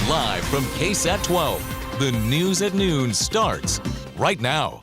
Live from KSAT 12, the News at Noon starts right now.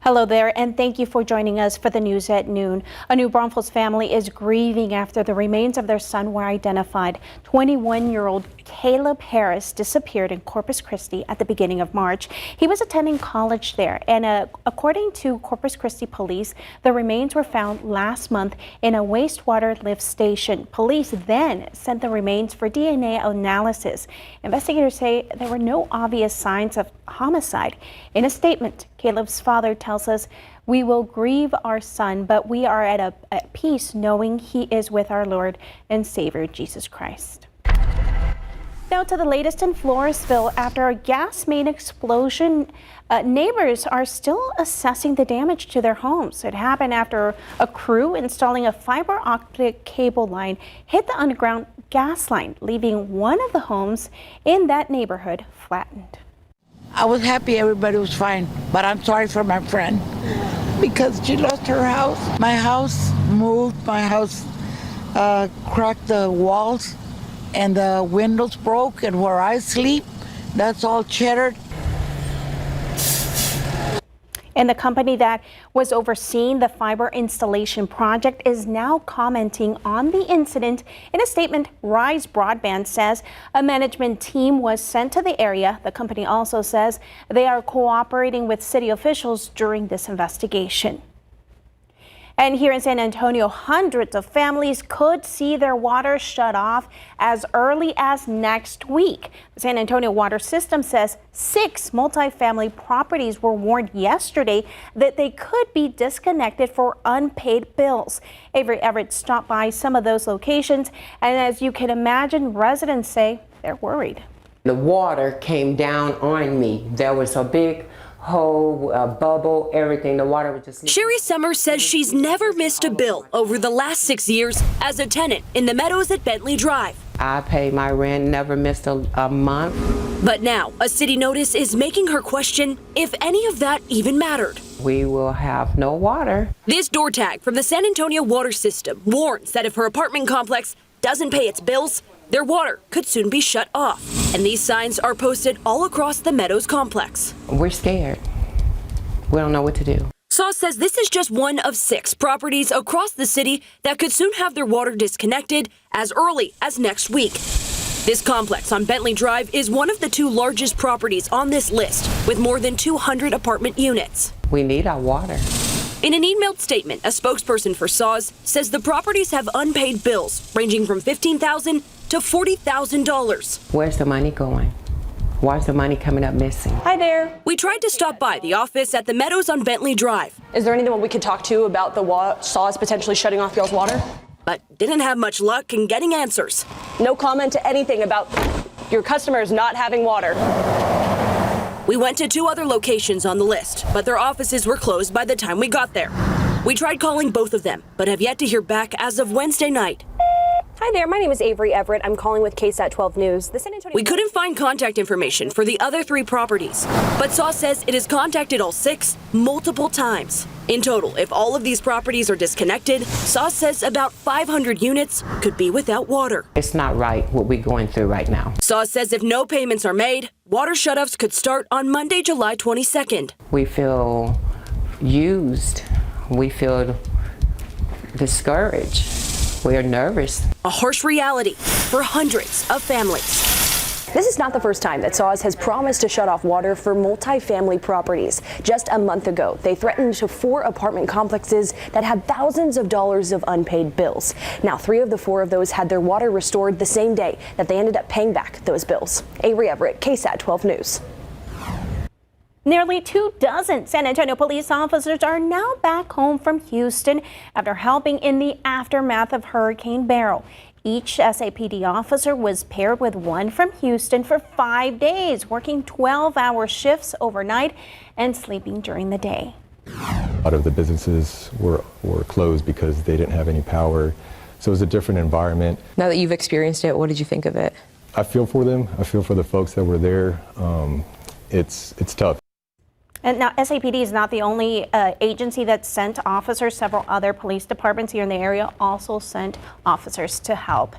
Hello there, and thank you for joining us for the News at Noon. A New Braunfels family is grieving after the remains of their son were identified. 21-year-old Caleb Harris disappeared in Corpus Christi at the beginning of March. He was attending college there, and according to Corpus Christi police, the remains were found last month in a wastewater lift station. Police then sent the remains for DNA analysis. Investigators say there were no obvious signs of homicide. In a statement, Caleb's father tells us, "We will grieve our son, but we are at peace knowing he is with our Lord and Savior Jesus Christ." Now to the latest in Floresville. After a gas main explosion, neighbors are still assessing the damage to their homes. It happened after a crew installing a fiber optic cable line hit the underground gas line, leaving one of the homes in that neighborhood flattened. I was happy everybody was fine, but I'm sorry for my friend because she lost her house. My house moved, my house cracked the walls and the windows broke, and where I sleep, that's all shattered. And the company that was overseeing the fiber installation project is now commenting on the incident. In a statement, Rise Broadband says a management team was sent to the area. The company also says they are cooperating with city officials during this investigation. And here in San Antonio, hundreds of families could see their water shut off as early as next week. The San Antonio Water System says 6 multifamily properties were warned yesterday that they could be disconnected for unpaid bills. Avery Everett stopped by some of those locations, and as you can imagine, residents say they're worried. The water came down on me. There was a big hole, a bubble, everything. The water was just... Sherry Summers says she's never missed a bill over the last 6 years as a tenant in the Meadows at Bentley Drive. I paid my rent, never missed a month. But now a city notice is making her question if any of that even mattered. We will have no water. This door tag from the San Antonio Water System warns that if her apartment complex doesn't pay its bills, their water could soon be shut off. And these signs are posted all across the Meadows complex. We're scared. We don't know what to do. SAWS says this is just one of 6 properties across the city that could soon have their water disconnected as early as next week. This complex on Bentley Drive is one of the 2 largest properties on this list, with more than 200 apartment units. We need our water. In an emailed statement, a spokesperson for SAWS says the properties have unpaid bills ranging from $15,000 to $40,000. Where's the money going? Why is the money coming up missing? Hi there. We tried to stop by the office at the Meadows on Bentley Drive. Is there anyone we could talk to about the SAWS potentially shutting off y'all's water? But didn't have much luck in getting answers. No comment to anything about your customers not having water. We went to 2 other locations on the list, but their offices were closed by the time we got there. We tried calling both of them, but have yet to hear back as of Wednesday night. Hi there, my name is Avery Everett. I'm calling with KSAT 12 News. The San Antonio... We couldn't find contact information for the other 3 properties, but SAWS says it has contacted all 6 multiple times. In total, if all of these properties are disconnected, SAWS says about 500 units could be without water. It's not right what we're going through right now. SAWS says if no payments are made, water shutoffs could start on Monday, July 22nd. We feel used. We feel discouraged. We are nervous. A harsh reality for hundreds of families. This is not the first time that SAWS has promised to shut off water for multifamily properties. Just a month ago, they threatened to 4 apartment complexes that had thousands of dollars of unpaid bills. Now, 3 of the 4 of those had their water restored the same day that they ended up paying back those bills. Avery Everett, KSAT 12 News. Nearly 24 San Antonio police officers are now back home from Houston after helping in the aftermath of Hurricane Beryl. Each SAPD officer was paired with one from Houston for 5 days, working 12-hour shifts overnight and sleeping during the day. A lot of the businesses were closed because they didn't have any power, so it was a different environment. Now that you've experienced it, what did you think of it? I feel for them. I feel for the folks that were there. It's tough. And now SAPD is not the only agency that sent officers. Several other police departments here in the area also sent officers to help.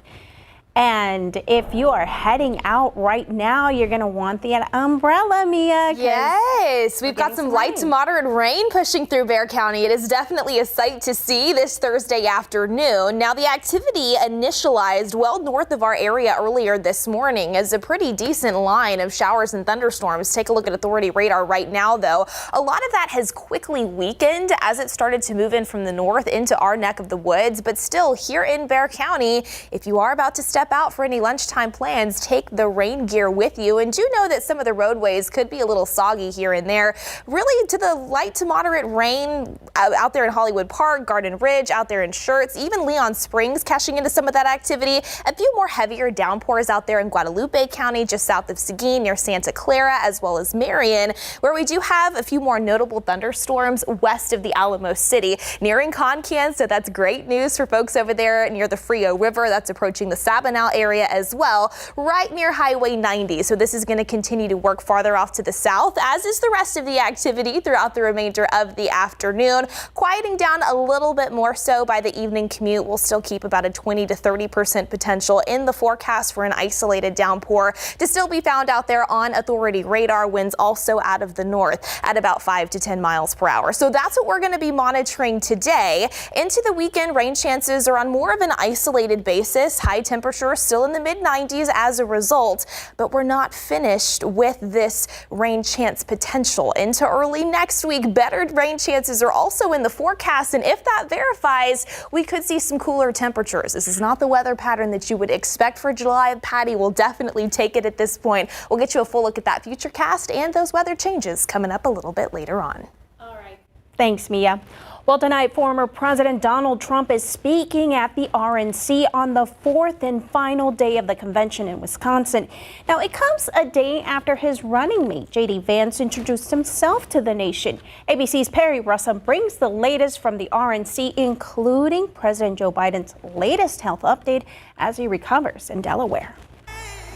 And if you are heading out right now, you're going to want the umbrella, Mia. Yes, we've got some light to moderate rain pushing through Bexar County. It is definitely a sight to see this Thursday afternoon. Now, the activity initialized well north of our area earlier this morning as a pretty decent line of showers and thunderstorms. Take a look at authority radar right now, though. A lot of that has quickly weakened as it started to move in from the north into our neck of the woods. But still, here in Bexar County, if you are about to step out for any lunchtime plans, take the rain gear with you, and do know that some of the roadways could be a little soggy here and there. Really to the light to moderate rain out there in Hollywood Park, Garden Ridge, out there in Schertz, even Leon Springs catching into some of that activity. A few more heavier downpours out there in Guadalupe County, just south of Seguin near Santa Clara, as well as Marion, where we do have a few more notable thunderstorms west of the Alamo City, nearing Concan. So that's great news for folks over there near the Frio River. That's approaching the Sabinal area as well, right near Highway 90. So this is going to continue to work farther off to the south, as is the rest of the activity throughout the remainder of the afternoon. Quieting down a little bit more so by the evening commute. We'll still keep about a 20 to 30% potential in the forecast for an isolated downpour to still be found out there on authority radar. Winds also out of the north at about 5 to 10 miles per hour. So that's what we're going to be monitoring today. Into the weekend, rain chances are on more of an isolated basis. High temperature still in the mid-90s as a result, but we're not finished with this rain chance potential. Into early next week, better rain chances are also in the forecast, and if that verifies, we could see some cooler temperatures. This is not the weather pattern that you would expect for July. Patty will definitely take it at this point. We'll get you a full look at that futurecast and those weather changes coming up a little bit later on. All right. Thanks, Mia. Well, tonight, former President Donald Trump is speaking at the RNC on the fourth and final day of the convention in Wisconsin. Now, it comes a day after his running mate, J.D. Vance, introduced himself to the nation. ABC's Perry Russell brings the latest from the RNC, including President Joe Biden's latest health update as he recovers in Delaware.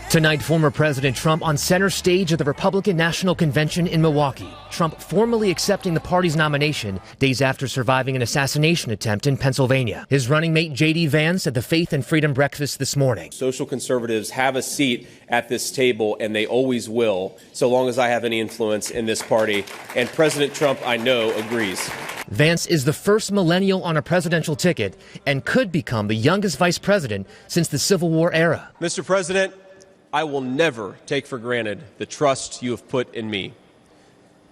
Tonight, former President Trump on center stage of the Republican National Convention in Milwaukee. Trump formally accepting the party's nomination days after surviving an assassination attempt in Pennsylvania. His running mate J.D. Vance at the Faith and Freedom Breakfast this morning. Social conservatives have a seat at this table, and they always will, so long as I have any influence in this party. And President Trump, I know, agrees. Vance is the first millennial on a presidential ticket and could become the youngest vice president since the Civil War era. Mr. President, I will never take for granted the trust you have put in me.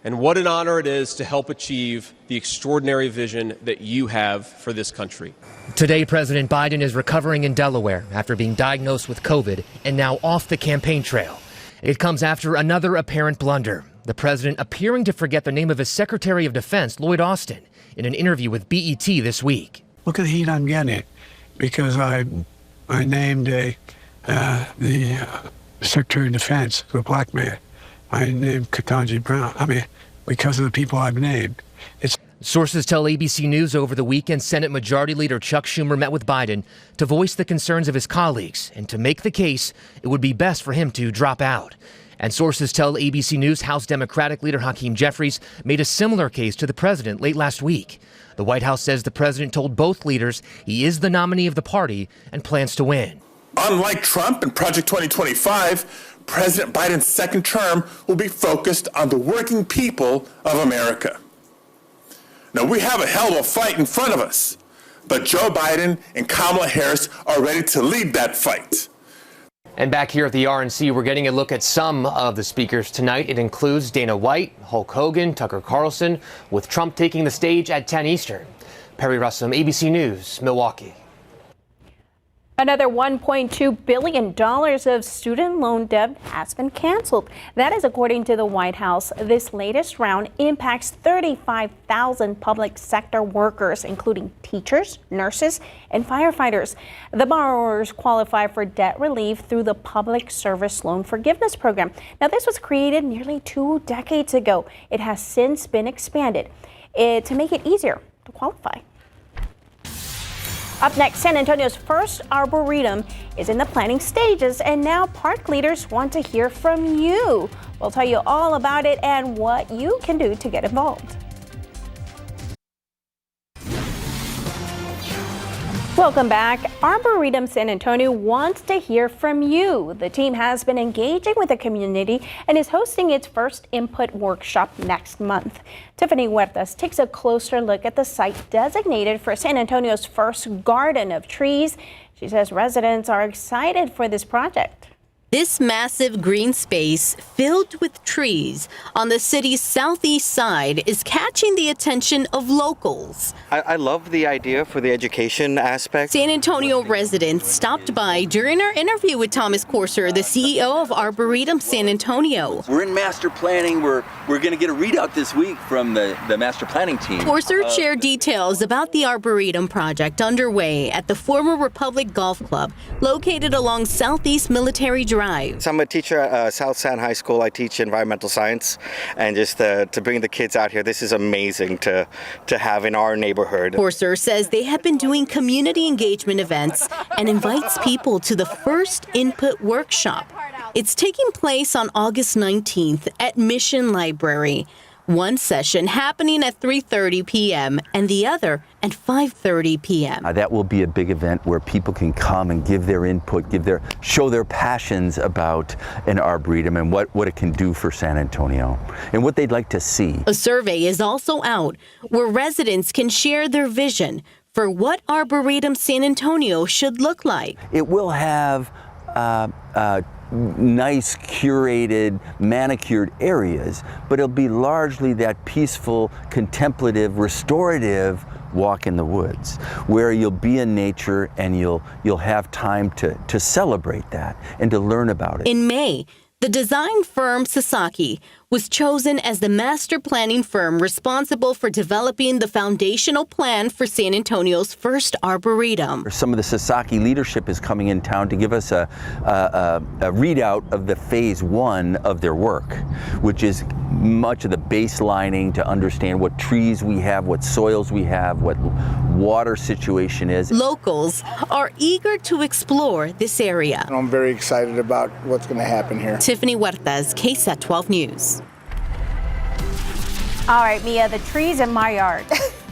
And what an honor it is to help achieve the extraordinary vision that you have for this country. Today, President Biden is recovering in Delaware after being diagnosed with COVID and now off the campaign trail. It comes after another apparent blunder. The president appearing to forget the name of his Secretary of Defense, Lloyd Austin, in an interview with BET this week. Look at the heat I'm getting because I named the Secretary of Defense, a black man. I named Ketanji Brown. Because of the people I've named. Sources tell ABC News over the weekend Senate Majority Leader Chuck Schumer met with Biden to voice the concerns of his colleagues and to make the case it would be best for him to drop out. And sources tell ABC News House Democratic Leader Hakeem Jeffries made a similar case to the president late last week. The White House says the president told both leaders he is the nominee of the party and plans to win. Unlike Trump and Project 2025, President Biden's second term will be focused on the working people of America. Now, we have a hell of a fight in front of us, but Joe Biden and Kamala Harris are ready to lead that fight. And back here at the RNC, we're getting a look at some of the speakers tonight. It includes Dana White, Hulk Hogan, Tucker Carlson, with Trump taking the stage at 10 Eastern. Perry Russell, ABC News, Milwaukee. Another $1.2 billion of student loan debt has been canceled. That is according to the White House. This latest round impacts 35,000 public sector workers, including teachers, nurses, and firefighters. The borrowers qualify for debt relief through the Public Service Loan Forgiveness Program. Now, this was created nearly 2 decades ago. It has since been expanded to make it easier to qualify. Up next, San Antonio's first Arboretum is in the planning stages, and now park leaders want to hear from you. We'll tell you all about it and what you can do to get involved. Welcome back. Arboretum San Antonio wants to hear from you. The team has been engaging with the community and is hosting its first input workshop next month. Tiffany Huertas takes a closer look at the site designated for San Antonio's first garden of trees. She says residents are excited for this project. This massive green space filled with trees on the city's southeast side is catching the attention of locals. I love the idea for the education aspect. San Antonio residents stopped by during our interview with Thomas Corser, the CEO of Arboretum San Antonio. We're in master planning. We're going to get a readout this week from the master planning team. Corser shared details about the Arboretum project underway at the former Republic Golf Club, located along Southeast Military Drive. So I'm a teacher at South San High School. I teach environmental science, and just to bring the kids out here, this is amazing to have in our neighborhood. Corser says they have been doing community engagement events and invites people to the first input workshop. It's taking place on August 19th at Mission Library. One session happening at 3:30 p.m. and the other at 5:30 p.m. That will be a big event where people can come and give their input, show their passions about an arboretum and what it can do for San Antonio and what they'd like to see. A survey is also out where residents can share their vision for what Arboretum San Antonio should look like. It will have nice, curated, manicured areas, but it'll be largely that peaceful, contemplative, restorative walk in the woods, where you'll be in nature and you'll have time to celebrate that and to learn about it. In May, the design firm Sasaki was chosen as the master planning firm responsible for developing the foundational plan for San Antonio's first arboretum. Some of the Sasaki leadership is coming in town to give us a readout of the phase 1 of their work, which is much of the baselining to understand what trees we have, what soils we have, what water situation is. Locals are eager to explore this area. I'm very excited about what's going to happen here. Tiffany Huertas, KSAT 12 News. All right, Mia, the trees in my yard,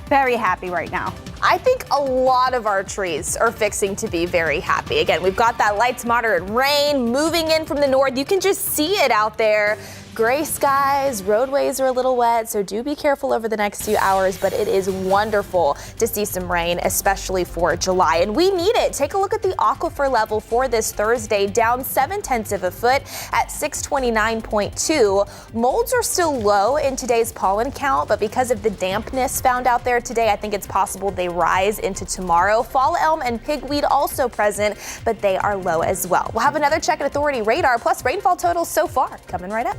very happy right now. I think a lot of our trees are fixing to be very happy. Again, we've got that light to moderate rain moving in from the north. You can just see it out there. Gray skies, roadways are a little wet, so do be careful over the next few hours, but it is wonderful to see some rain, especially for July, and we need it. Take a look at the aquifer level for this Thursday, down 0.7 of a foot at 629.2. Molds are still low in today's pollen count, but because of the dampness found out there today, I think it's possible they rise into tomorrow. Fall elm and pigweed also present, but they are low as well. We'll have another check at Authority radar, plus rainfall totals so far coming right up.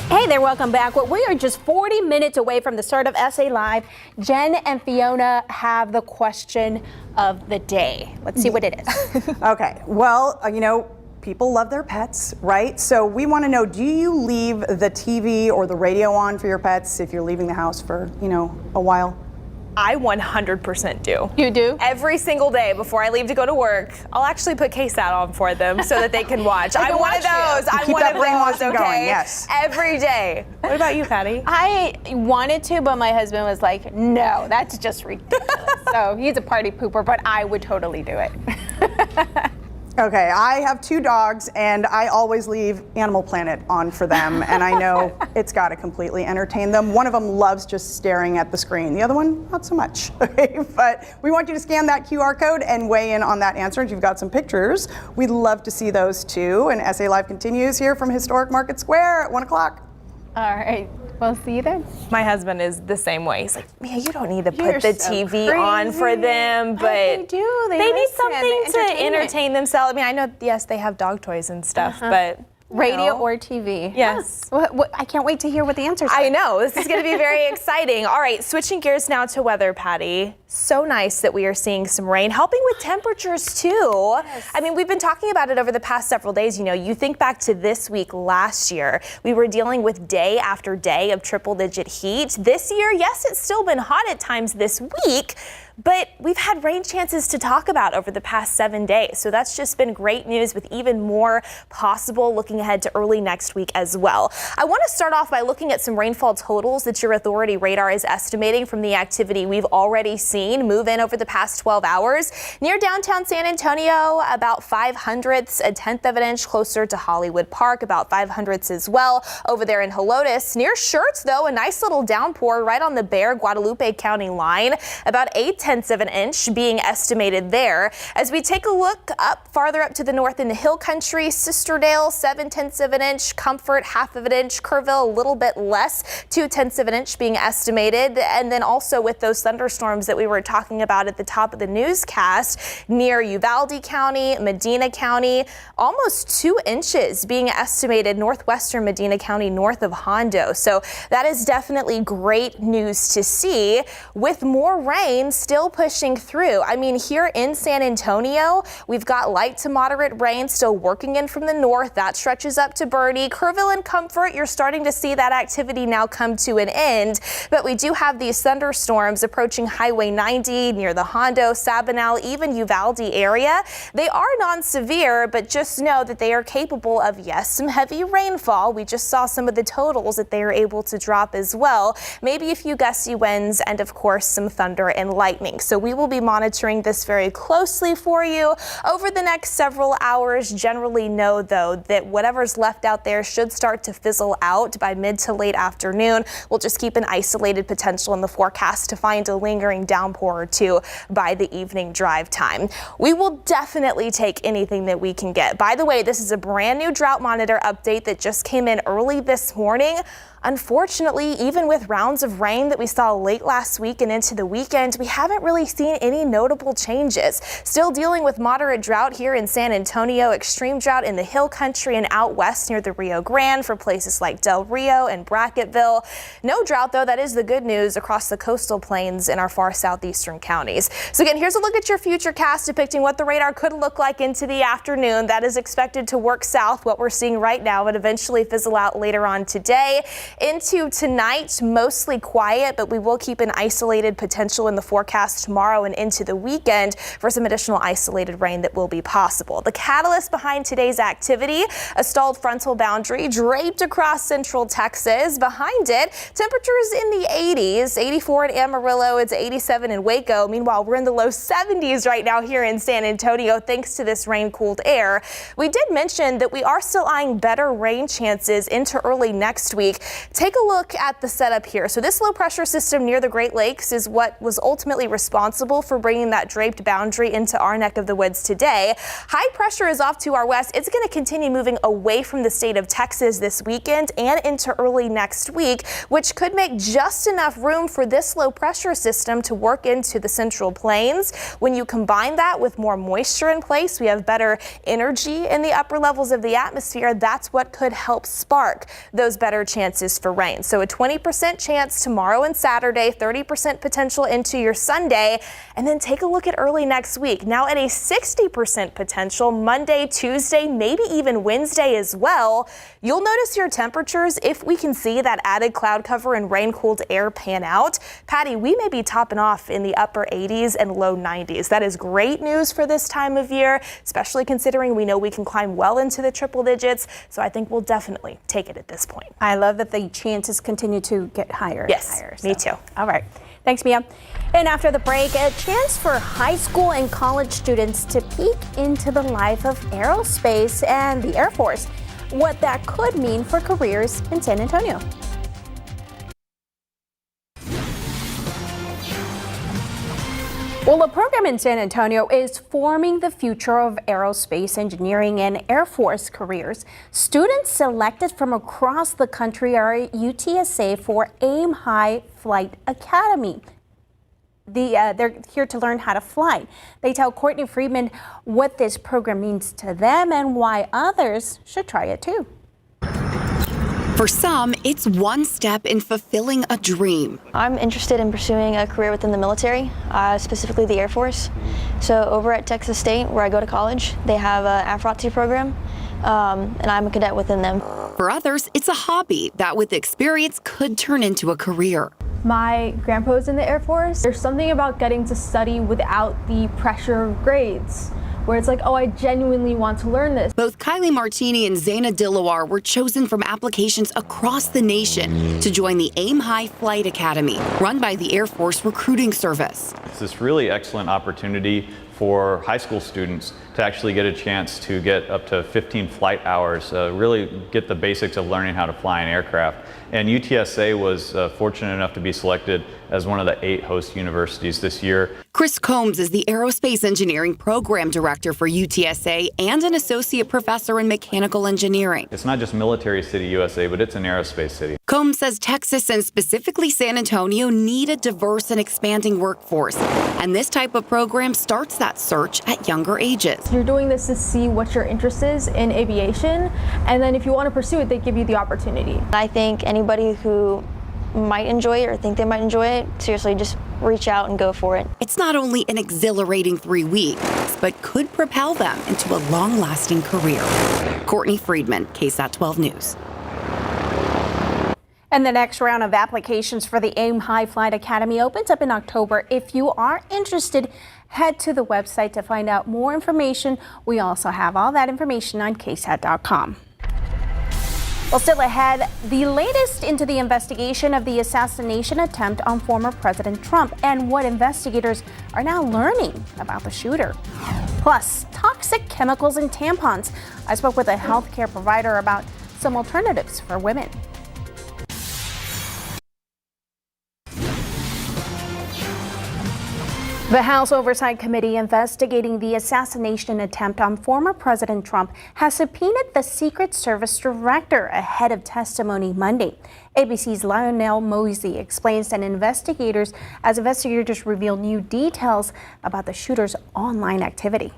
Hey there, welcome back. Well, we are just 40 minutes away from the start of SA Live. Jen and Fiona have the question of the day. Let's see what it is. Okay, well, people love their pets, right? So we want to know, do you leave the TV or the radio on for your pets if you're leaving the house for, a while? I 100% do. You do? Every single day before I leave to go to work, I'll actually put KSAT on for them so that they can watch. I'm one of those. Keep that brainwashing going, yes. Every day. What about you, Patty? I wanted to, but my husband was like, no, that's just ridiculous. So he's a party pooper, but I would totally do it. Okay, I have 2 dogs and I always leave Animal Planet on for them, and I know it's got to completely entertain them. One of them loves just staring at the screen. The other one, not so much. Okay, but we want you to scan that QR code and weigh in on that answer. If you've got some pictures, we'd love to see those too. And SA Live continues here from Historic Market Square at 1 o'clock. All right. We'll see you then. My husband is the same way. He's like, Mia, you don't need to put the TV on for them, but they do. They need something to entertain themselves. I mean, I know, yes, they have dog toys and stuff, but radio or TV. Yes. I can't wait to hear what the answers are. I know. This is going to be very exciting. All right, switching gears now to weather, Patty. So nice that we are seeing some rain, helping with temperatures too. Yes. I mean, we've been talking about it over the past several days. You think back to this week last year, we were dealing with day after day of triple-digit heat. This year, yes, it's still been hot at times this week, But we've had rain chances to talk about over the past 7 days. So that's just been great news, with even more possible looking ahead to early next week as well. I want to start off by looking at some rainfall totals that your authority radar is estimating from the activity we've already seen move in over the past 12 hours. Near downtown San Antonio, about 0.05, a tenth of an inch closer to Hollywood Park, about 0.05 as well. Over there in Helotes, near Schertz, though, a nice little downpour right on the Bexar Guadalupe County line, about 0.8 of an inch being estimated there. As we take a look up farther up to the north in the hill country, Sisterdale 0.7 of an inch, Comfort 0.5 of an inch, Kerrville a little bit less, 0.2 of an inch being estimated. And then also with those thunderstorms that we were talking about at the top of the newscast near Uvalde County, Medina County, almost 2 inches being estimated northwestern Medina County north of Hondo. So that is definitely great news to see, with more rain still pushing through. I mean, here in San Antonio, we've got light to moderate rain still working in from the north. That stretches up to Bernie. Kerrville and Comfort, you're starting to see that activity now come to an end. But we do have these thunderstorms approaching Highway 90 near the Hondo, Sabinal, even Uvalde area. They are non-severe, but just know that they are capable of, yes, some heavy rainfall. We just saw some of the totals that they are able to drop as well. Maybe a few gusty winds and, of course, some thunder and lightning. So we will be monitoring this very closely for you over the next several hours. Generally know, though, that whatever's left out there should start to fizzle out by mid to late afternoon. We'll just keep an isolated potential in the forecast to find a lingering downpour or two by the evening drive time. We will definitely take anything that we can get. By the way, this is a brand new drought monitor update that just came in early this morning. Unfortunately, even with rounds of rain that we saw late last week and into the weekend, we haven't really seen any notable changes. Still dealing with moderate drought here in San Antonio, extreme drought in the hill country and out west near the Rio Grande for places like Del Rio and Brackettville. No drought, though, that is the good news, across the coastal plains in our far southeastern counties. So again, here's a look at your future cast depicting what the radar could look like into the afternoon. That is expected to work south, what we're seeing right now, and eventually fizzle out later on today. Into tonight, mostly quiet, but we will keep an isolated potential in the forecast tomorrow and into the weekend for some additional isolated rain that will be possible. The catalyst behind today's activity, a stalled frontal boundary draped across central Texas. Behind it, temperatures in the 80s, 84 in Amarillo, it's 87 in Waco. Meanwhile, we're in the low 70s right now here in San Antonio thanks to this rain-cooled air. We did mention that we are still eyeing better rain chances into early next week. Take a look at the setup here. So this low pressure system near the Great Lakes is what was ultimately responsible for bringing that draped boundary into our neck of the woods today. High pressure is off to our west. It's going to continue moving away from the state of Texas this weekend and into early next week, which could make just enough room for this low pressure system to work into the central plains. When you combine that with more moisture in place, we have better energy in the upper levels of the atmosphere. That's what could help spark those better chances for rain. So a 20% chance tomorrow and Saturday, 30% potential into your Sunday, and then take a look at early next week. Now at a 60% potential Monday, Tuesday, maybe even Wednesday as well. You'll notice your temperatures, if we can see that added cloud cover and rain-cooled air pan out. Patty, we may be topping off in the upper 80s and low 90s. That is great news for this time of year, especially considering we know we can climb well into the triple digits. So I think we'll definitely take it at this point. I love that the chances continue to get higher. Yes, and higher, me too. All right. Thanks, Mia. And after the break, a chance for high school and college students to peek into the life of aerospace and the Air Force, what that could mean for careers in San Antonio. Well, a program in San Antonio is forming the future of aerospace engineering and Air Force careers. Students selected from across the country are at UTSA for Aim High Flight Academy. They're here to learn how to fly. They tell Courtney Friedman what this program means to them and why others should try it too. For some, it's one step in fulfilling a dream. I'm interested in pursuing a career within the military, specifically the Air Force. So over at Texas State, where I go to college, they have an AFROTC program, and I'm a cadet within them. For others, it's a hobby that with experience could turn into a career. My grandpa was in the Air Force. There's something about getting to study without the pressure of grades, where it's like, oh, I genuinely want to learn this. Both Kylie Martini and Zaina Dilawar were chosen from applications across the nation to join the Aim High Flight Academy, run by the Air Force Recruiting Service. It's this really excellent opportunity for high school students to actually get a chance to get up to 15 flight hours, really get the basics of learning how to fly an aircraft. And UTSA was fortunate enough to be selected as one of the 8 host universities this year. Chris Combs is the Aerospace Engineering Program Director for UTSA and an Associate Professor in Mechanical Engineering. It's not just Military City, USA, but it's an aerospace city. Combs says Texas and specifically San Antonio need a diverse and expanding workforce. And this type of program starts that search at younger ages. You're doing this to see what your interest is in aviation, and then if you want to pursue it, they give you the opportunity. I think anybody who might enjoy it or think they might enjoy it, seriously, just reach out and go for it. It's not only an exhilarating 3 weeks, but could propel them into a long-lasting career. Courtney Friedman, KSAT 12 News. And the next round of applications for the Aim High Flight Academy opens up in October. If you are interested, head to the website to find out more information. We also have all that information on KSAT.com. Well, still ahead, the latest into the investigation of the assassination attempt on former President Trump and what investigators are now learning about the shooter. Plus, toxic chemicals in tampons. I spoke with a healthcare provider about some alternatives for women. The House Oversight Committee investigating the assassination attempt on former President Trump has subpoenaed the Secret Service director ahead of testimony Monday. ABC's Lionel Mosey explains that investigators reveal new details about the shooter's online activity.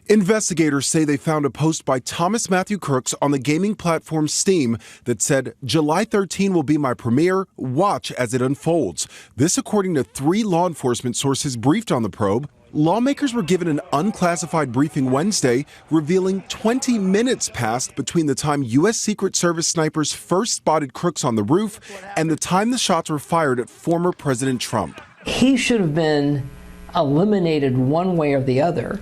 Investigators say they found a post by Thomas Matthew Crooks on the gaming platform Steam that said, "July 13 will be my premiere. Watch as it unfolds." This according to 3 law enforcement sources briefed on the probe. Lawmakers were given an unclassified briefing Wednesday, revealing 20 minutes passed between the time U.S. Secret Service snipers first spotted Crooks on the roof and the time the shots were fired at former President Trump. He should have been eliminated one way or the other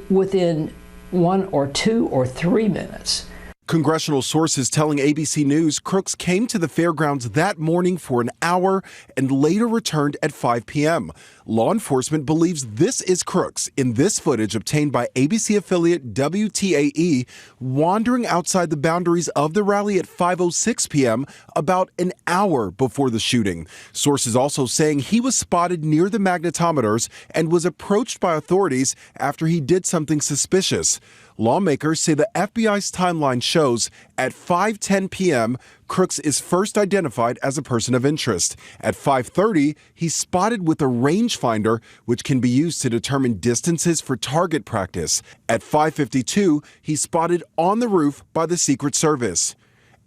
within 1 or 2 or 3 minutes. Congressional sources telling ABC News Crooks came to the fairgrounds that morning for an hour and later returned at 5 p.m. Law enforcement believes this is Crooks in this footage obtained by ABC affiliate WTAE wandering outside the boundaries of the rally at 5:06 p.m. about an hour before the shooting. Sources also saying he was spotted near the magnetometers and was approached by authorities after he did something suspicious. Lawmakers say the FBI's timeline shows at 5:10 p.m., Crooks is first identified as a person of interest. At 5:30, he's spotted with a rangefinder, which can be used to determine distances for target practice. At 5:52, he's spotted on the roof by the Secret Service.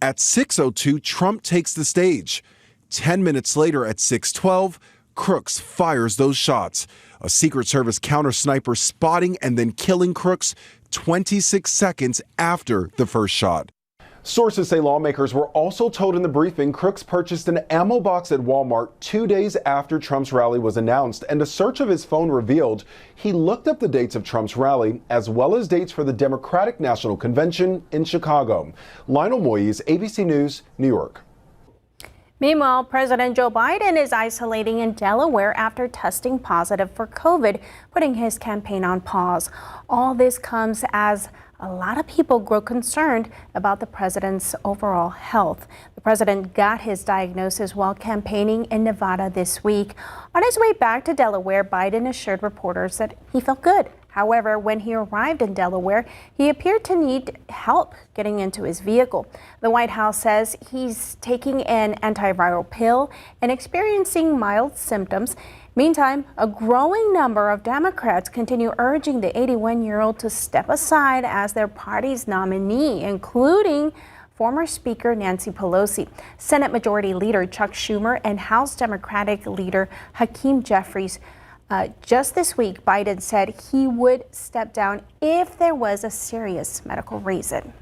At 6:02, Trump takes the stage. 10 minutes later, at 6:12, Crooks fires those shots. A Secret Service counter sniper spotting and then killing Crooks 26 seconds after the first shot. Sources say lawmakers were also told in the briefing Crooks purchased an ammo box at Walmart 2 days after Trump's rally was announced, and a search of his phone revealed he looked up the dates of Trump's rally as well as dates for the Democratic National Convention in Chicago. Lionel Moyes, ABC News, New York. Meanwhile, President Joe Biden is isolating in Delaware after testing positive for COVID, putting his campaign on pause. All this comes as a lot of people grow concerned about the president's overall health. The president got his diagnosis while campaigning in Nevada this week. On his way back to Delaware, Biden assured reporters that he felt good. However, when he arrived in Delaware, he appeared to need help getting into his vehicle. The White House says he's taking an antiviral pill and experiencing mild symptoms. Meantime, a growing number of Democrats continue urging the 81-year-old to step aside as their party's nominee, including former Speaker Nancy Pelosi, Senate Majority Leader Chuck Schumer, and House Democratic Leader Hakeem Jeffries. Just this week, Biden said he would step down if there was a serious medical reason.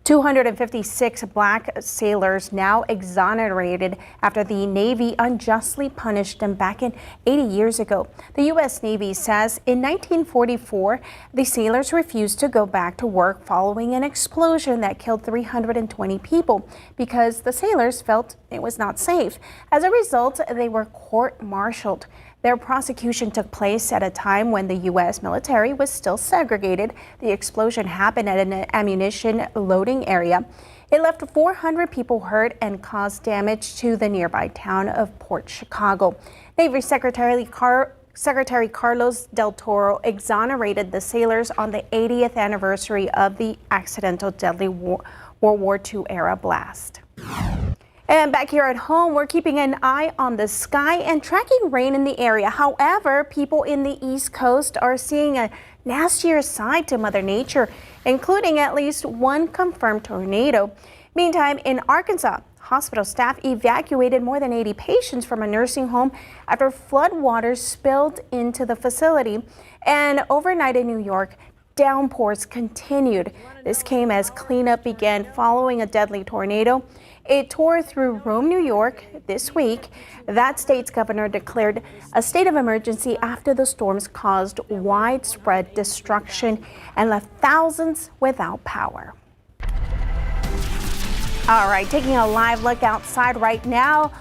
256 black sailors now exonerated after the Navy unjustly punished them back in 80 years ago. The U.S. Navy says in 1944, the sailors refused to go back to work following an explosion that killed 320 people because the sailors felt it was not safe. As a result, they were court-martialed. Their prosecution took place at a time when the U.S. military was still segregated. The explosion happened at an ammunition loading area. It left 400 people hurt and caused damage to the nearby town of Port Chicago. Navy Secretary Carlos Del Toro exonerated the sailors on the 80th anniversary of the accidental deadly World War II era blast. And back here at home, we're keeping an eye on the sky and tracking rain in the area. However, people in the East Coast are seeing a nastier side to Mother Nature, including at least one confirmed tornado. Meantime, in Arkansas, hospital staff evacuated more than 80 patients from a nursing home after floodwaters spilled into the facility. And overnight in New York, downpours continued. This came as cleanup began following a deadly tornado. It tore through Rome, New York this week. That state's governor declared a state of emergency after the storms caused widespread destruction and left thousands without power. All right, taking a live look outside right now.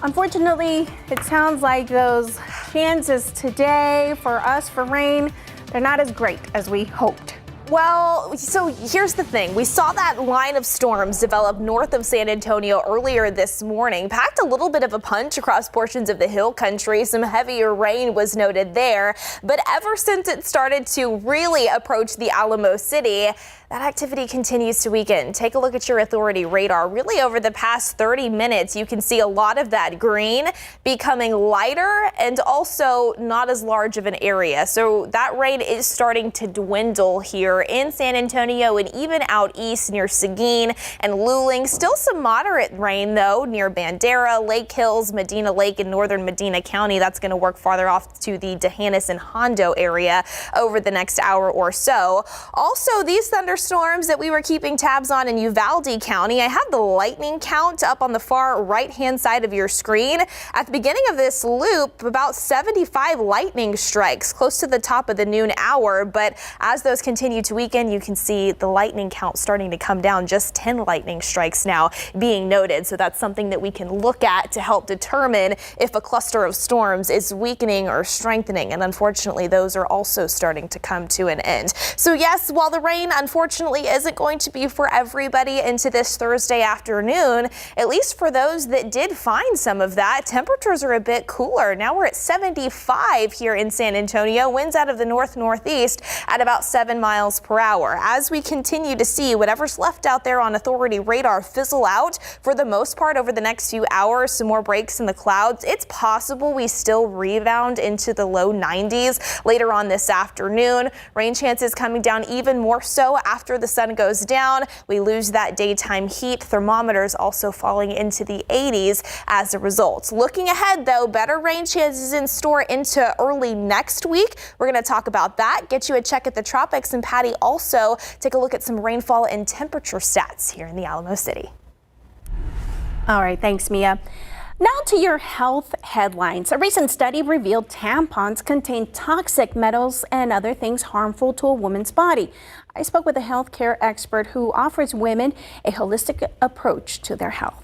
Unfortunately, it sounds like those chances today for us for rain, they're not as great as we hoped. Well, so here's the thing. We saw that line of storms develop north of San Antonio earlier this morning, packed a little bit of a punch across portions of the hill country. Some heavier rain was noted there. But ever since it started to really approach the Alamo City, that activity continues to weaken. Take a look at your authority radar. Really over the past 30 minutes, you can see a lot of that green becoming lighter and also not as large of an area. So that rain is starting to dwindle here in San Antonio and even out east near Seguin and Luling. Still some moderate rain though near Bandera, Lake Hills, Medina Lake in northern Medina County. That's going to work farther off to the D'Hanis and Hondo area over the next hour or so. Also, these thunderstorms that we were keeping tabs on in Uvalde County. I have the lightning count up on the far right-hand side of your screen. At the beginning of this loop, about 75 lightning strikes close to the top of the noon hour. But as those continue to weaken, you can see the lightning count starting to come down. Just 10 lightning strikes now being noted. So that's something that we can look at to help determine if a cluster of storms is weakening or strengthening. And unfortunately, those are also starting to come to an end. So yes, while the rain unfortunately isn't going to be for everybody into this Thursday afternoon, at least for those that did find some of that, temperatures are a bit cooler. Now we're at 75 here in San Antonio, winds out of the north-northeast at about 7 miles per hour. As we continue to see whatever's left out there on authority radar fizzle out for the most part over the next few hours, some more breaks in the clouds. It's possible we still rebound into the low 90s later on this afternoon. Rain chances coming down even more so after the sun goes down. We lose that daytime heat. Thermometers also falling into the 80s as a result. Looking ahead though, better rain chances in store into early next week. We're going to talk about that, get you a check at the tropics, and Patty also take a look at some rainfall and temperature stats here in the Alamo City. All right, thanks, Mia. Now to your health headlines. A recent study revealed tampons contain toxic metals and other things harmful to a woman's body. I spoke with a healthcare expert who offers women a holistic approach to their health.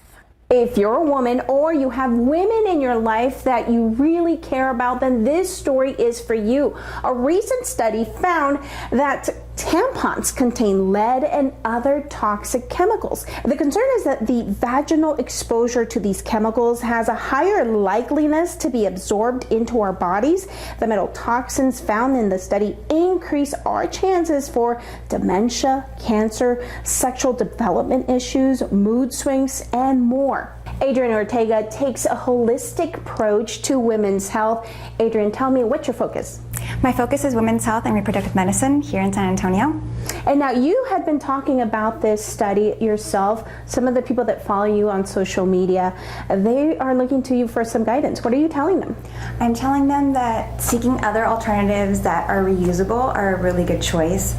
If you're a woman or you have women in your life that you really care about, then this story is for you. A recent study found that tampons contain lead and other toxic chemicals. The concern is that the vaginal exposure to these chemicals has a higher likeliness to be absorbed into our bodies. The metal toxins found in the study increase our chances for dementia, cancer, sexual development issues, mood swings, and more. Adrian Ortega takes a holistic approach to women's health. Adrian, tell me, what's your focus? My focus is women's health and reproductive medicine here in San Antonio. And now you had been talking about this study yourself. Some of the people that follow you on social media, they are looking to you for some guidance. What are you telling them? I'm telling them that seeking other alternatives that are reusable are a really good choice.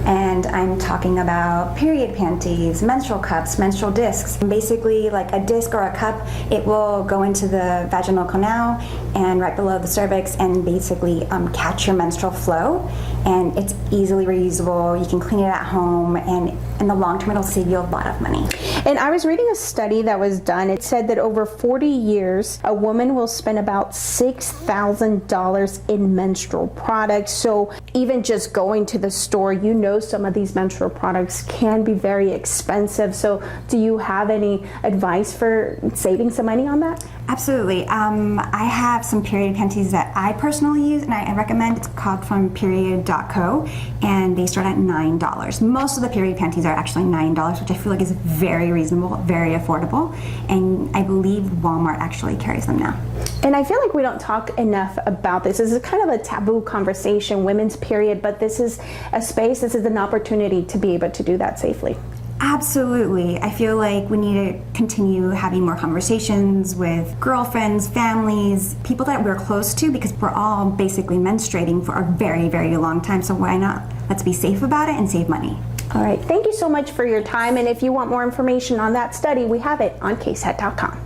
And I'm talking about period panties, menstrual cups, menstrual discs. Basically, like a disc or a cup, it will go into the vaginal canal and right below the cervix and basically catch your menstrual flow. And it's easily reusable. You can clean it at home, and in the long term, it'll save you a lot of money. And I was reading a study that was done. It said that over 40 years, a woman will spend about $6,000 in menstrual products. So even just going to the store, you know some of these menstrual products can be very expensive. So do you have any advice for saving some money on that? Absolutely. I have some period panties that I personally use, and I recommend. It's called from period.co, and they start at $9. Most of the period panties are actually $9, which I feel like is very reasonable, very affordable, and I believe Walmart actually carries them now. And I feel like we don't talk enough about this. This is kind of a taboo conversation, women's period, but this is a space, this is an opportunity to be able to do that safely. Absolutely. I feel like we need to continue having more conversations with girlfriends, families, people that we're close to, because we're all basically menstruating for a very, very long time. So why not? Let's be safe about it and save money. All right. Thank you so much for your time. And if you want more information on that study, we have it on KSAT.com.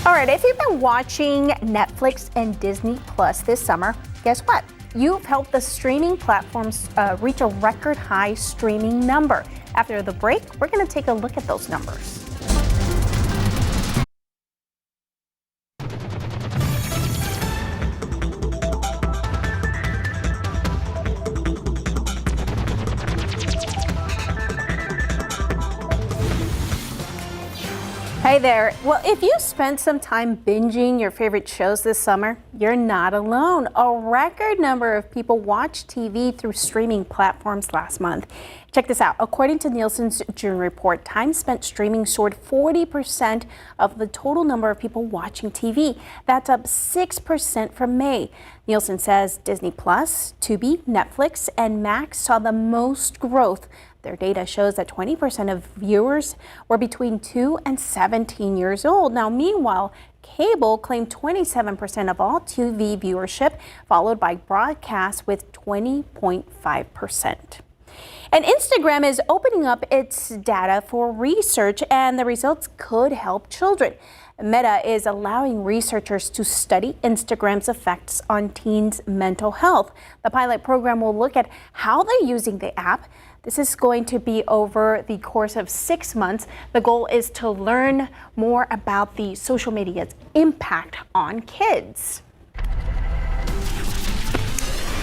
All right. If you've been watching Netflix and Disney Plus this summer, guess what? You've helped the streaming platforms reach a record high streaming number. After the break, we're going to take a look at those numbers. Hey there. Well, if you spent some time binging your favorite shows this summer, you're not alone. A record number of people watched TV through streaming platforms last month. Check this out. According to Nielsen's June report, time spent streaming soared 40% of the total number of people watching TV. That's up 6% from May. Nielsen says Disney Plus, Tubi, Netflix, and Max saw the most growth. Their data shows that 20% of viewers were between 2 and 17 years old. Now, meanwhile, cable claimed 27% of all TV viewership, followed by broadcast with 20.5%. And Instagram is opening up its data for research, and the results could help children. Meta is allowing researchers to study Instagram's effects on teens' mental health. The pilot program will look at how they're using the app. This is going to be over the course of 6 months. The goal is to learn more about the social media's impact on kids.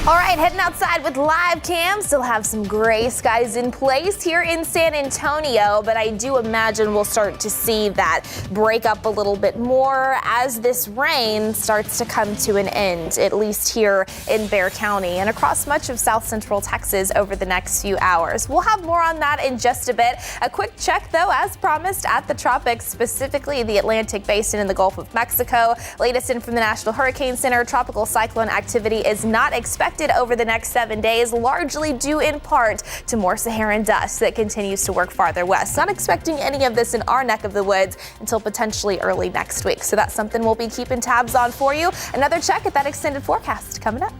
All right, heading outside with live cam. Still have some gray skies in place here in San Antonio, but I do imagine we'll start to see that break up a little bit more as this rain starts to come to an end, at least here in Bexar County and across much of south central Texas over the next few hours. We'll have more on that in just a bit. A quick check, though, as promised, at the tropics, specifically the Atlantic Basin and the Gulf of Mexico. Latest in from the National Hurricane Center, tropical cyclone activity is not expected over the next 7 days, largely due in part to more Saharan dust that continues to work farther west. Not expecting any of this in our neck of the woods until potentially early next week. So that's something we'll be keeping tabs on for you. Another check at that extended forecast coming up.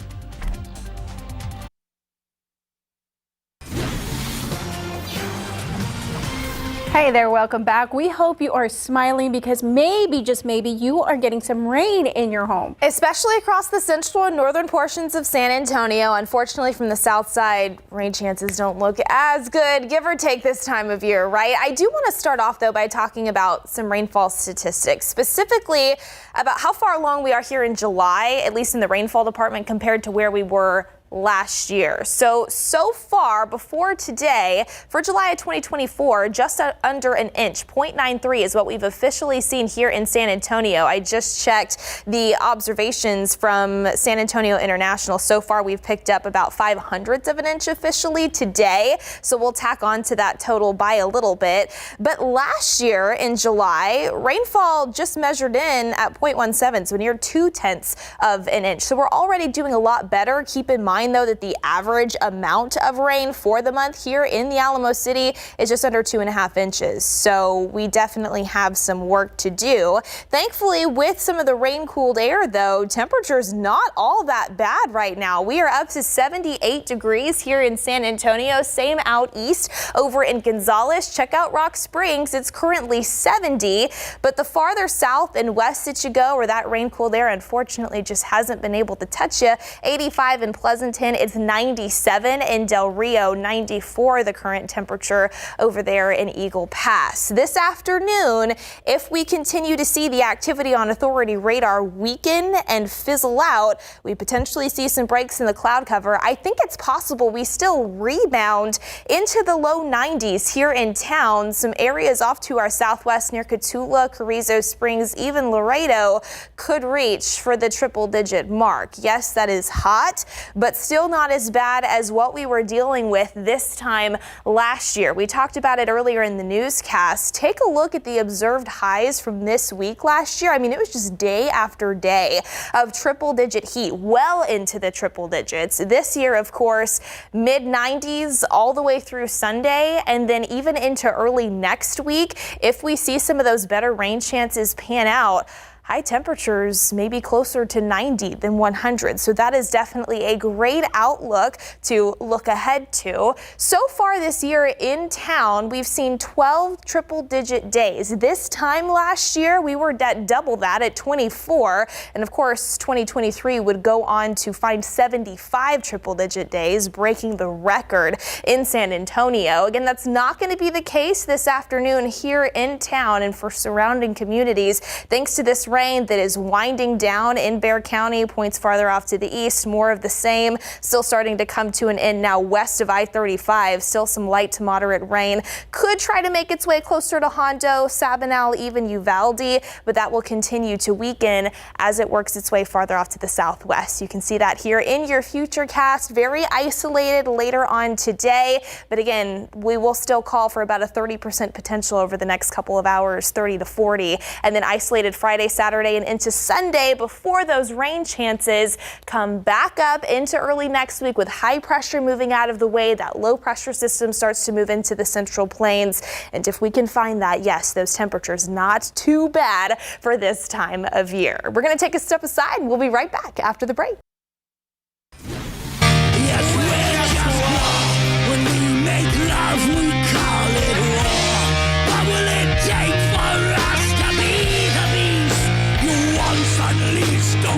Hey there, welcome back. We hope you are smiling because maybe, just maybe, you are getting some rain in your home. Especially across the central and northern portions of San Antonio. Unfortunately, from the south side, rain chances don't look as good, give or take this time of year, right? I do want to start off, though, by talking about some rainfall statistics, specifically about how far along we are here in July, at least in the rainfall department, compared to where we were last year. So far before today, for July of 2024, just under an inch, 0.93 is what we've officially seen here in San Antonio. I just checked the observations from San Antonio International. So far, we've picked up about 0.05 of an inch officially today. So we'll tack on to that total by a little bit. But last year in July, rainfall just measured in at 0.17, so near 0.2 of an inch. So we're already doing a lot better. Keep in mind, mind, though, that the average amount of rain for the month here in the Alamo City is just under 2.5 inches. So we definitely have some work to do. Thankfully, with some of the rain-cooled air, though, temperatures not all that bad right now. We are up to 78 degrees here in San Antonio. Same out east over in Gonzales. Check out Rock Springs. It's currently 70, but the farther south and west that you go, where that rain-cooled air unfortunately just hasn't been able to touch you, 85 in Pleasanton. It's 97 in Del Rio, 94 the current temperature over there in Eagle Pass. This afternoon, if we continue to see the activity on authority radar weaken and fizzle out, we potentially see some breaks in the cloud cover. I think it's possible we still rebound into the low 90s here in town. Some areas off to our southwest near Cotulla, Carrizo Springs, even Laredo could reach for the triple-digit mark. Yes, that is hot, but still not as bad as what we were dealing with this time last year. We talked about it earlier in the newscast. Take a look at the observed highs from this week last year. I mean, it was just day after day of triple-digit heat, well into the triple digits. This year, of course, mid-90s all the way through Sunday, and then even into early next week. If we see some of those better rain chances pan out, high temperatures may be closer to 90 than 100. So that is definitely a great outlook to look ahead to. So far this year in town, we've seen 12 triple-digit days. This time last year, we were at double that at 24. And of course, 2023 would go on to find 75 triple-digit days, breaking the record in San Antonio. Again, that's not going to be the case this afternoon here in town and for surrounding communities, thanks to this rain that is winding down in Bexar County, points farther off to the east, more of the same, still starting to come to an end now west of I-35. Still some light to moderate rain. Could try to make its way closer to Hondo, Sabinal, even Uvalde, but that will continue to weaken as it works its way farther off to the southwest. You can see that here in your futurecast. Very isolated later on today, but again, we will still call for about a 30% potential over the next couple of hours, 30 to 40, and then isolated Friday, Saturday, and into Sunday before those rain chances come back up into early next week with high pressure moving out of the way. That low pressure system starts to move into the central plains. And if we can find that, yes, those temperatures not too bad for this time of year. We're going to take a step aside and we'll be right back after the break.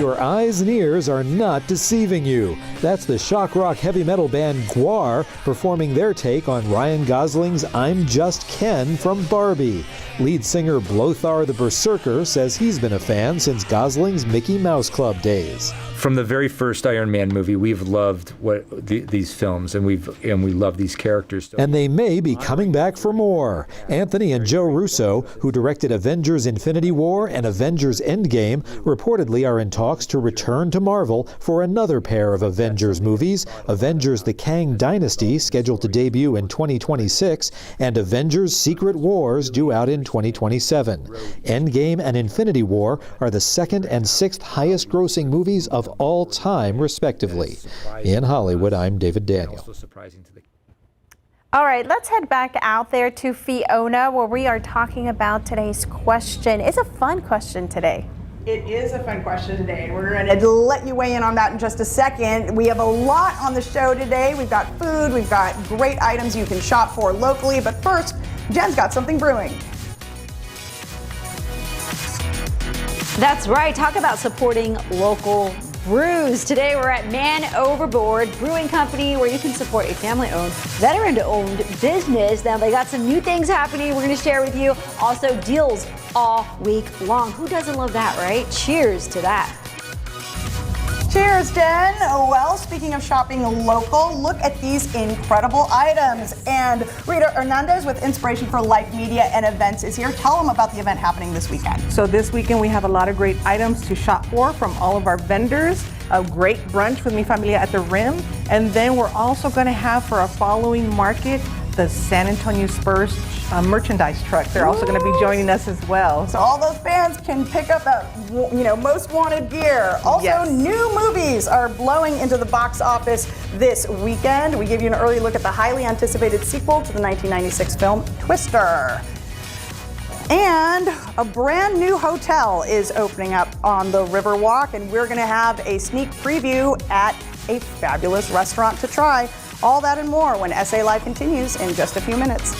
Your eyes and ears are not deceiving you. That's the shock rock heavy metal band Gwar performing their take on Ryan Gosling's I'm Just Ken from Barbie. Lead singer Blothar the Berserker says he's been a fan since Gosling's Mickey Mouse Club days. From the very first Iron Man movie, we've loved these films, and we love these characters. And they may be coming back for more. Anthony and Joe Russo, who directed Avengers Infinity War and Avengers Endgame, reportedly are in talks to return to Marvel for another pair of Avengers movies, Avengers The Kang Dynasty, scheduled to debut in 2026, and Avengers Secret Wars, due out in 2027. Endgame and Infinity War are the second and sixth highest grossing movies of all time, respectively. In Hollywood, I'm David Daniel. All right, let's head back out there to Fiona, where we are talking about today's question. It's a fun question today. It is a fun question today. We're going to let you weigh in on that in just a second. We have a lot on the show today. We've got food, we've got great items you can shop for locally, but first, Jen's got something brewing. That's right. Talk about supporting local brews. Today we're at Man Overboard Brewing Company, where you can support a family-owned, veteran-owned business. Now they got some new things happening we're going to share with you. Also deals all week long. Who doesn't love that, right? Cheers to that. Cheers, Jen. Well, speaking of shopping local, look at these incredible items. And Rita Hernandez with Inspiration for Life Media and Events is here. Tell them about the event happening this weekend. So this weekend we have a lot of great items to shop for from all of our vendors. A great brunch with Mi Familia at the Rim. And then we're also going to have for our following market the San Antonio Spurs merchandise truck. They're also going to be joining us as well. So all those fans can pick up that, most wanted gear. Also, Yes. new movies are blowing into the box office this weekend. We give you an early look at the highly anticipated sequel to the 1996 film Twister. And a brand new hotel is opening up on the Riverwalk, and we're going to have a sneak preview at a fabulous restaurant to try. All that and more when SA Live continues in just a few minutes.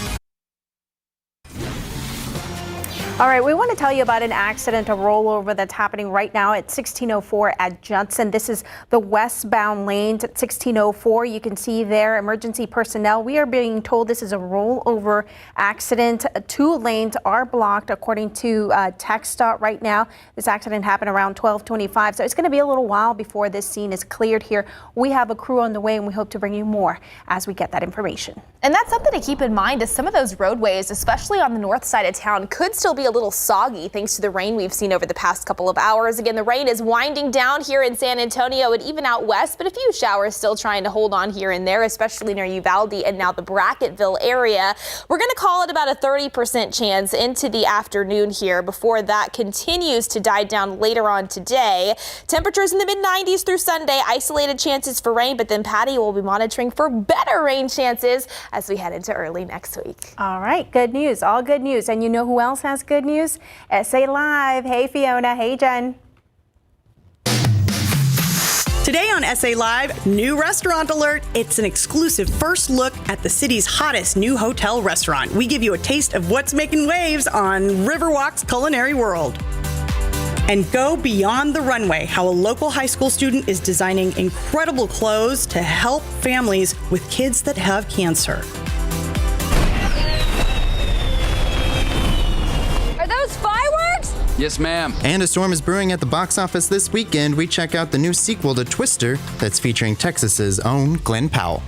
All right, we want to tell you about an accident, a rollover that's happening right now at 1604 at Judson. This is the westbound lanes at 1604. You can see there emergency personnel. We are being told this is a rollover accident. 2 lanes are blocked according to TxDOT right now. This accident happened around 12:25, so it's going to be a little while before this scene is cleared here. We have a crew on the way, and we hope to bring you more as we get that information. And that's something to keep in mind, as some of those roadways, especially on the north side of town, could still be a little soggy thanks to the rain we've seen over the past couple of hours. Again, the rain is winding down here in San Antonio and even out west, but a few showers still trying to hold on here and there, especially near Uvalde and now the Bracketville area. We're going to call it about a 30% chance into the afternoon here before that continues to die down later on today. Temperatures in the mid-90s through Sunday, isolated chances for rain, but then Patty will be monitoring for better rain chances as we head into early next week. All right, good news, all good news. And you know who else has good news? SA Live. Hey, Fiona. Hey, Jen. Today on SA Live, new restaurant alert. It's an exclusive first look at the city's hottest new hotel restaurant. We give you a taste of what's making waves on Riverwalk's culinary world. And go beyond the runway, how a local high school student is designing incredible clothes to help families with kids that have cancer. Are those fireworks? Yes, ma'am. And a storm is brewing at the box office this weekend. We check out the new sequel to Twister that's featuring Texas's own Glenn Powell.